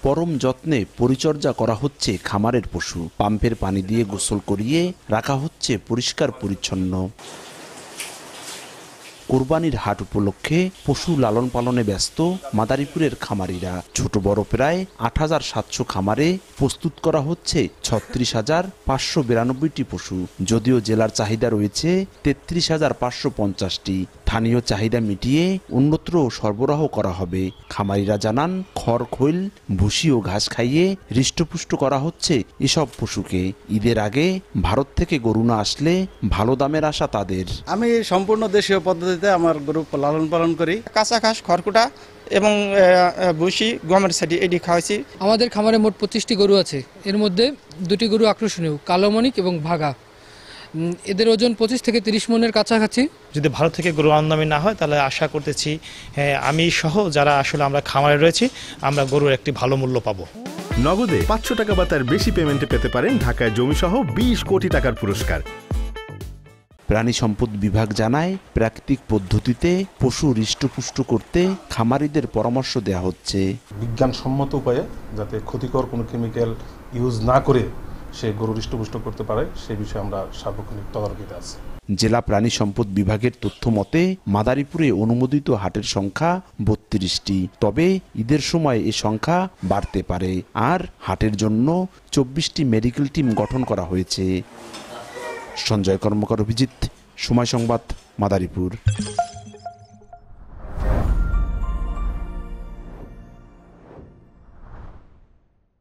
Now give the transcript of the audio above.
পরম যত্নে পরিচর্যা করা হচ্ছে খামারের পশু। পাম্পের পানি দিয়ে গোসল করিয়ে রাখা হচ্ছে পরিষ্কার পরিচ্ছন্ন। কোরবানির হাট উপলক্ষে পশু লালন পালনে ব্যস্ত মাদারীপুরের খামারিরা। ছোট বড় প্রায় ৮৭০০ খামারে প্রস্তুত করা হচ্ছে ৩৬৫৯২টি পশু। যদিও জেলার চাহিদা রয়েছে ৩৩৫৫০টি। স্থানীয় চাহিদা মিটিয়ে অন্যত্র সরবরাহ করা হবে। খামারিরা জানান, খড় খৈল ভুসি ও ঘাস খাইয়ে হৃষ্টপুষ্ট করা হচ্ছে এসব পশুকে। ঈদের আগে ভারত থেকে গরু না আসলে ভালো দামের আশা তাদের। আমি সম্পূর্ণ দেশীয় পদ্ধতিতে আমার গরু লালন পালন করি। কাঁচা ঘাস, খড়কুটা এবং ভুসি, গমের ছাটি এটি খাওয়াইছি। আমাদের খামারে মোট 25টি গরু আছে। এর মধ্যে 2টি গরু আকর্ষণীয়, কালো মণিক এবং ভাগা। এদের ওজন 25 থেকে 30 মনের কাছাকাছি। যদি ভারত থেকে গরু আমদানি না হয় তাহলে আশা করতেছি আমি সহ যারা আসলে আমরা খামারে রয়েছি আমরা গরুর একটি ভালো মূল্য পাবো। নগদে 500 টাকা বা তার বেশি পেমেন্টে পেতে পারেন ঢাকায় জমিসহ 20 কোটি টাকার পুরস্কার। প্রাণী সম্পদ বিভাগ জানায়, প্রাকৃতিক পদ্ধতিতে পশু হৃষ্টপুষ্ট করতে খামারিদের পরামর্শ দেওয়া হচ্ছে। বিজ্ঞানসম্মত উপায়ে যাতে ক্ষতিকর কোনো কেমিক্যাল ইউজ না করে সে গরু হৃষ্টপুষ্ট করতে পারে সেই বিষয়ে আমরা সার্বক্ষণিক তদারকিতে আছি। জেলা প্রাণী সম্পদ বিভাগের তথ্য মতে মাদারীপুরে অনুমোদিত হাটের সংখ্যা 32টি। তবে ঈদের সময় এ সংখ্যা বাড়তে পারে। আর হাটের জন্য 24টি মেডিকেল টিম গঠন করা হয়েছে। সঞ্জয় কর্মকার, অভিজিৎ, সময় সংবাদ, মাদারীপুর।